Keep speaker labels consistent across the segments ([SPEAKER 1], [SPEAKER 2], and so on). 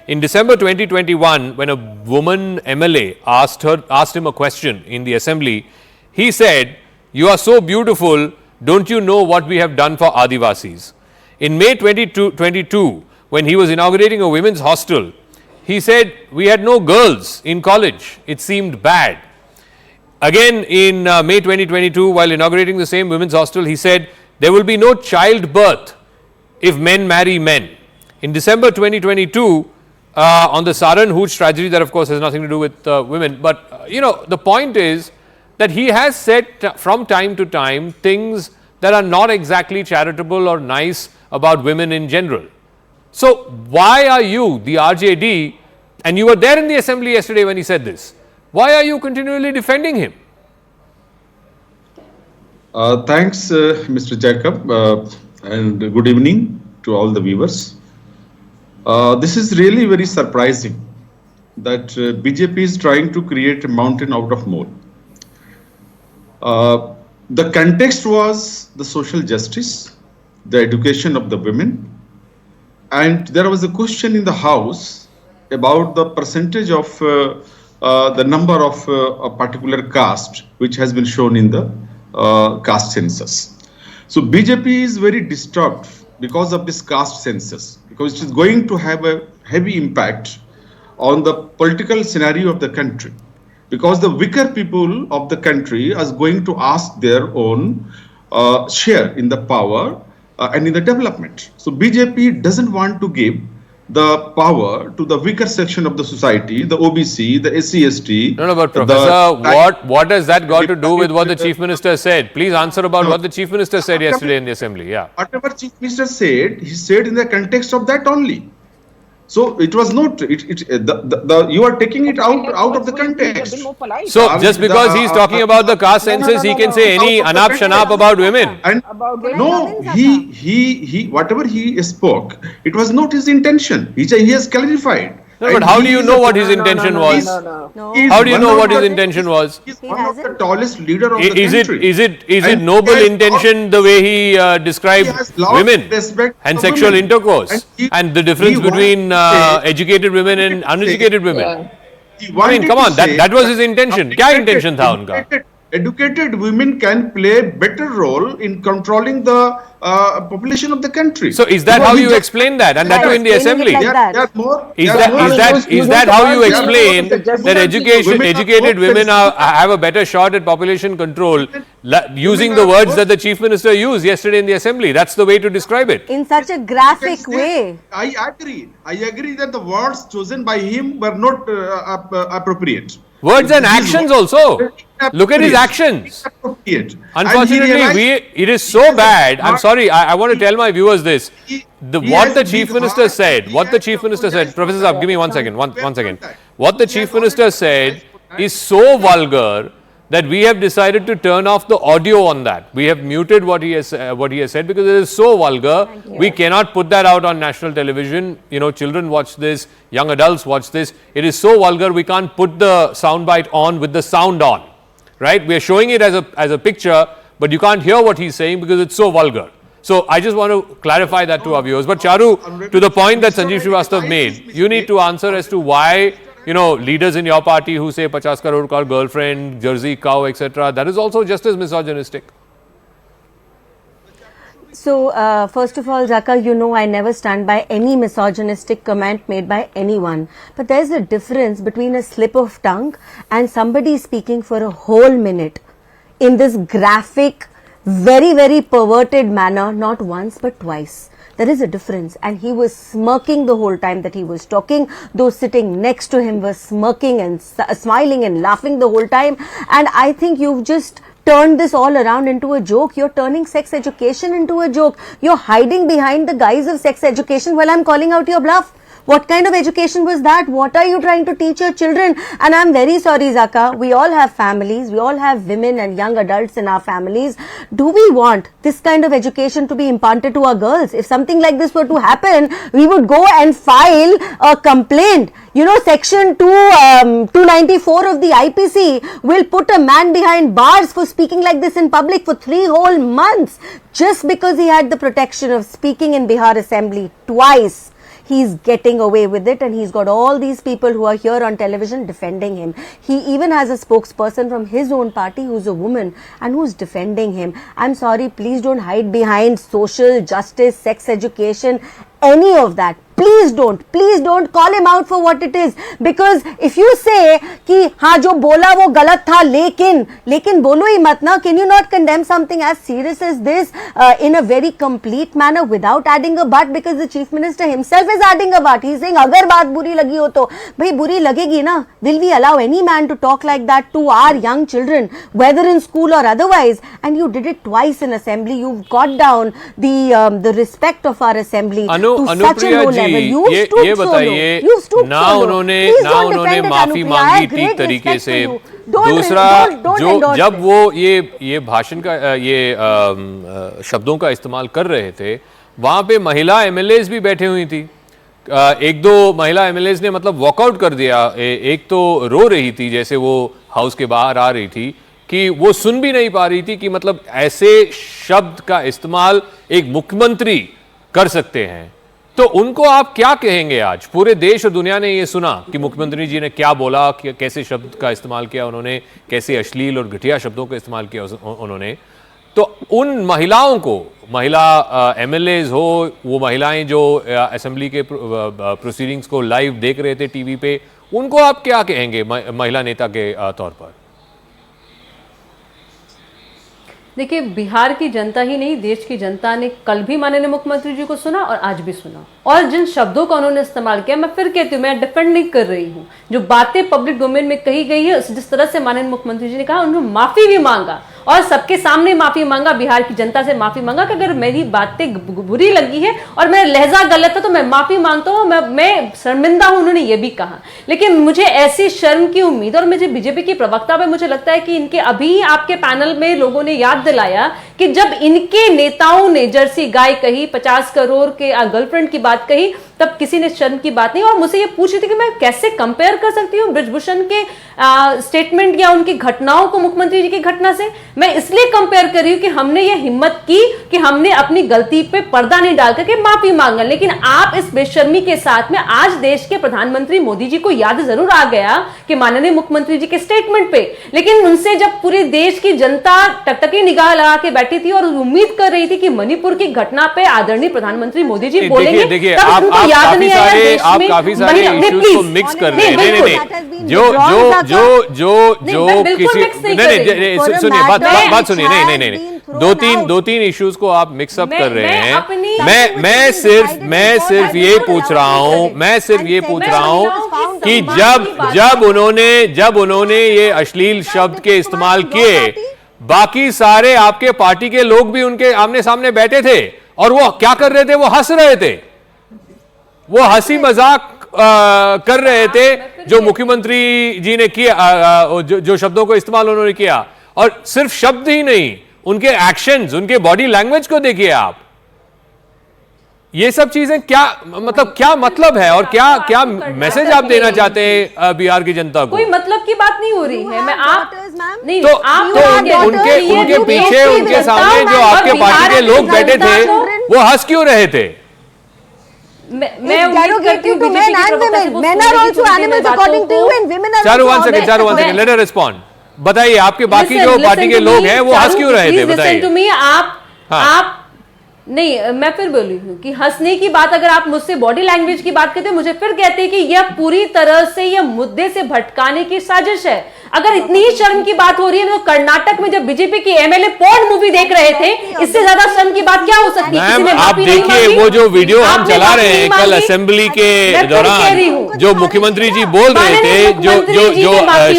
[SPEAKER 1] In December 2021, when a woman MLA asked him a question in the assembly, he said, "You are so beautiful, don't you know what we have done for Adivasis?" In May 2022, when he was inaugurating a women's hostel, he said, "We had no girls in college, it seemed bad." Again in May 2022, while inaugurating the same women's hostel, he said, "There will be no childbirth if men marry men." In December 2022, on the Saran Hooch tragedy, that of course has nothing to do with women, but the point is that he has said from time to time things that are not exactly charitable or nice about women in general. So why are you, the RJD, and you were there in the assembly yesterday when he said this, why are you continually defending him?
[SPEAKER 2] Thanks, Mr. Jacob, and good evening to all the viewers. This is really very surprising that BJP is trying to create a mountain out of mole. The context was the social justice, the education of the women, and there was a question in the House about the percentage of the number of a particular caste which has been shown in the caste census. So BJP is very disturbed because of this caste census, because it is going to have a heavy impact on the political scenario of the country, because the weaker people of the country are going to ask their own share in the power and in the development. So BJP doesn't want to give the power to the weaker section of the society, the OBC, the SC/ST.
[SPEAKER 1] No, but Professor, what has that got to do with what the Chief Minister said? Please answer about what the Chief Minister said yesterday in the Assembly. Yeah.
[SPEAKER 2] Whatever Chief Minister said, he said in the context of that only. So it was not. You are taking it out of the context.
[SPEAKER 1] So just because he's talking about the caste census, he can say any anap shanap about women.
[SPEAKER 2] And no, he whatever he spoke, it was not his intention. He has clarified.
[SPEAKER 1] No, but how do you know what his intention was? How do you know what his intention was?
[SPEAKER 2] He's one of the tallest leader of the country.
[SPEAKER 1] Is it noble intention the way he described women and sexual intercourse and the difference between educated women and uneducated women? I mean, come on, that was his intention. Kya intention tha unka?
[SPEAKER 2] Educated women can play a better role in controlling the population of the country.
[SPEAKER 1] So is that how you explain that, and that too in the assembly? Is that how you explain that educated women have a better shot at population control, using the words that the Chief Minister used yesterday in the assembly? That's the way to describe it.
[SPEAKER 3] In such a graphic way.
[SPEAKER 2] I agree that the words chosen by him were not appropriate.
[SPEAKER 1] Words and actions also. Look at his actions. Unfortunately, it is so bad. I'm sorry, I want to tell my viewers this. What the Chief Minister said, Professor Saab, give me one second. What the Chief Minister said is so vulgar that we have decided to turn off the audio on that. We have muted what he has said because it is so vulgar. We cannot put that out on national television. Children watch this, young adults watch this. It is so vulgar, we can't put the soundbite on with the sound on. Right? We are showing it as a picture, but you can't hear what he's saying because it's so vulgar. So I just want to clarify that to our viewers. But Charu, to the point that Sanjeev Srivastava made, you need to answer as to why leaders in your party who say 50 crore ka girlfriend, Jersey cow, etc., that is also just as misogynistic.
[SPEAKER 3] So, first of all, Zaka, I never stand by any misogynistic comment made by anyone. But there's a difference between a slip of tongue and somebody speaking for a whole minute in this graphic, very, very perverted manner, not once but twice. There is a difference, and he was smirking the whole time that he was talking. Those sitting next to him were smirking and smiling and laughing the whole time. And I think you've just turned this all around into a joke. You're turning sex education into a joke. You're hiding behind the guise of sex education while I'm calling out your bluff. What kind of education was that? What are you trying to teach your children? And I'm very sorry, Zaka. We all have families. We all have women and young adults in our families. Do we want this kind of education to be imparted to our girls? If something like this were to happen, we would go and file a complaint. Section 294 of the IPC will put a man behind bars for speaking like this in public for 3 whole months just because he had the protection of speaking in Bihar Assembly twice. he's getting away with it, and he's got all these people who are here on television defending him. He even has a spokesperson from his own party who's a woman and who's defending him. I'm sorry, please don't hide behind social justice, sex education, any of that. Please don't call him out for what it is, because if you say कि हाँ जो बोला वो गलत था, लेकिन बोलो ही मत ना. Can you not condemn something as serious as this in a very complete manner without adding a but? Because the chief minister himself is adding a but. He's saying अगर बात बुरी लगी हो तो भाई बुरी लगेगी ना. Will we allow any man to talk like that to our young children, whether in school or otherwise? And you did it twice in assembly. You've got down the respect of our assembly to such a low level.
[SPEAKER 1] ये बताइए, ना उन्होंने माफी मांगी ठीक तरीके से. दूसरा, जो जब वो ये भाषण का ये शब्दों का इस्तेमाल कर रहे थे, वहां पे महिला एमएलएज भी बैठे हुई थी. एक दो महिला एमएलएज ने मतलब वॉकआउट कर दिया. एक तो रो रही थी जैसे वो हाउस के बाहर आ रही थी, कि वो सुन भी नहीं पा रही थी कि मतलब ऐसे शब्द का इस्तेमाल एक मुख्यमंत्री कर सकते हैं. तो उनको आप क्या कहेंगे? आज पूरे देश और दुनिया ने ये सुना कि मुख्यमंत्री जी ने क्या बोला, कैसे शब्द का इस्तेमाल किया उन्होंने, कैसे अश्लील और घटिया शब्दों का इस्तेमाल किया उन्होंने. तो उन महिलाओं को, महिला एमएलएज हो, वो महिलाएं जो असेंबली के प्रोसीडिंग्स को लाइव देख रहे थे टीवी पे, उनको आप क्या कहेंगे महिला नेता के तौर पर?
[SPEAKER 4] देखिए, बिहार की जनता ही नहीं, देश की जनता ने कल भी माननीय मुख्यमंत्री जी को सुना और आज भी सुना, और जिन शब्दों का उन्होंने इस्तेमाल किया, मैं फिर कहती हूँ, मैं डिफेंड नहीं कर रही हूँ. जो बातें पब्लिक डोमेन में कही गई है, जिस तरह से माननीय मुख्यमंत्री जी ने कहा, उन्होंने माफी भी मांगा और सबके सामने माफी मांगा, बिहार की जनता से माफी मांगा कि अगर मेरी बातें बुरी लगी है और मेरा लहजा गलत है तो मैं माफी मांगता हूँ, मैं शर्मिंदा हूं. उन्होंने ये भी कहा. लेकिन मुझे ऐसी शर्म की उम्मीद, और मुझे बीजेपी की प्रवक्ता पे मुझे लगता है कि इनके अभी आपके पैनल में लोगों ने याद दिलाया कि जब इनके नेताओं ने जर्सी गाय कही, 50 करोड़ के गर्लफ्रेंड की बात कही, तब किसी ने शर्म की बात नहीं. और मुझे ये पूछ रही थी कि मैं कैसे कंपेयर कर सकती हूँ ब्रिजभूषण के स्टेटमेंट या उनकी घटनाओं को मुख्यमंत्री जी की घटना से. मैं इसलिए कंपेयर कर रही हूं कि हमने ये हिम्मत की कि हमने अपनी गलती पे पर्दा नहीं डाल करके माफी मांगा. लेकिन आप इस बेशर्मी के साथ में आज देश के प्रधानमंत्री मोदी जी को याद जरूर आ गया कि माननीय मुख्यमंत्री जी के स्टेटमेंट पे, लेकिन उनसे जब पूरे देश की जनता टकटकी निगाह लगा के बैठी थी और उम्मीद कर रही थी कि मणिपुर की घटना पे आदरणीय प्रधानमंत्री मोदी जी बोलेंगे,
[SPEAKER 1] देखिए,
[SPEAKER 4] तब उनको याद नहीं आया.
[SPEAKER 1] आप काफी सारे इश्यूज को मिक्स कर रहे हैं. नहीं, जो किसी, नहीं, सुनिए, बात सुनिए. नहीं, दो तीन इश्यूज को आप मिक्सअप कर रहे हैं. मैं सिर्फ ये पूछ रहा हूं कि जब उन्होंने ये अश्लील शब्द के इस्तेमाल किए, बाकी सारे आपके पार्टी के लोग भी उनके आमने सामने बैठे थे और वो क्या कर रहे थे? वो हंस रहे थे, वो हंसी मजाक कर रहे थे जो मुख्यमंत्री जी ने किया, जो शब्दों को इस्तेमाल उन्होंने किया. और सिर्फ शब्द ही नहीं, उनके एक्शंस, उनके बॉडी लैंग्वेज को देखिए आप. ये सब चीजें क्या मतलब है और क्या मैसेज आप देना चाहते हैं बिहार की जनता को?
[SPEAKER 4] कोई मतलब की बात नहीं हो रही है. मैं आप नहीं,
[SPEAKER 1] तो उनके पीछे, उनके सामने जो आपके पार्टी के लोग बैठे थे, वो हंस क्यों रहे थे?
[SPEAKER 4] मैं उम्मीद करती हूँ बीजेपी की प्रवक्ता से
[SPEAKER 3] men are also animals according to you and women are
[SPEAKER 1] Charu, 1 second, let her respond. बताइए, आपके बाकी जो पार्टी के लोग हैं वो हंस क्यों रहे थे? बताइए.
[SPEAKER 4] आप नहीं, मैं फिर बोली हूँ कि हंसने की बात, अगर आप मुझसे बॉडी लैंग्वेज की बात करते हैं, मुझे फिर कहते हैं कि यह पूरी तरह से यह मुद्दे से भटकाने की साजिश है. अगर इतनी ही शर्म की बात हो रही है तो कर्नाटक में जब बीजेपी की एमएलए पोर्न मूवी देख रहे थे, इससे ज्यादा शर्म की बात क्या हो सकती है?
[SPEAKER 1] मैम, आप देखिए, वो जो वीडियो हम चला रहे हैं कल असेंबली के दौरान, जो मुख्यमंत्री जी बोल रहे थे, जो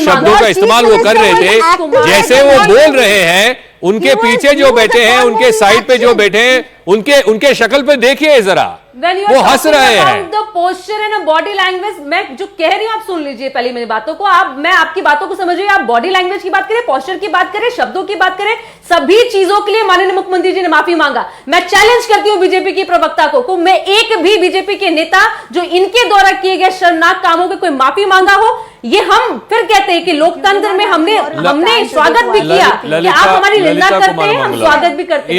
[SPEAKER 1] शब्दों का इस्तेमाल वो कर रहे थे, जैसे वो बोल रहे हैं, उनके पीछे जो बैठे हैं, उनके साइड पे जो बैठे हैं, उनके शक्ल पे देखिए जरा, वो हंस रहे हैं.
[SPEAKER 4] पोस्चर एंड बॉडी लैंग्वेज, मैं जो कह रही हूँ आप सुन लीजिए पहले मेरी बातों को. मैं आपकी बातों को समझ रही हूँ. आप बॉडी लैंग्वेज की बात करें, पोस्चर की बात करें, शब्दों की बात करें, सभी चीजों के लिए माननीय मुख्यमंत्री जी ने माफी मांगा. मैं चैलेंज करती हूँ बीजेपी की प्रवक्ता को मैं एक भी बीजेपी के नेता जो इनके द्वारा किए गए शर्मनाक कामों के कोई माफी मांगा हो. ये हम फिर कहते हैं कि लोकतंत्र में हमने स्वागत भी किया कि आप हमारी निंदा करते हैं, हम स्वागत भी करते हैं.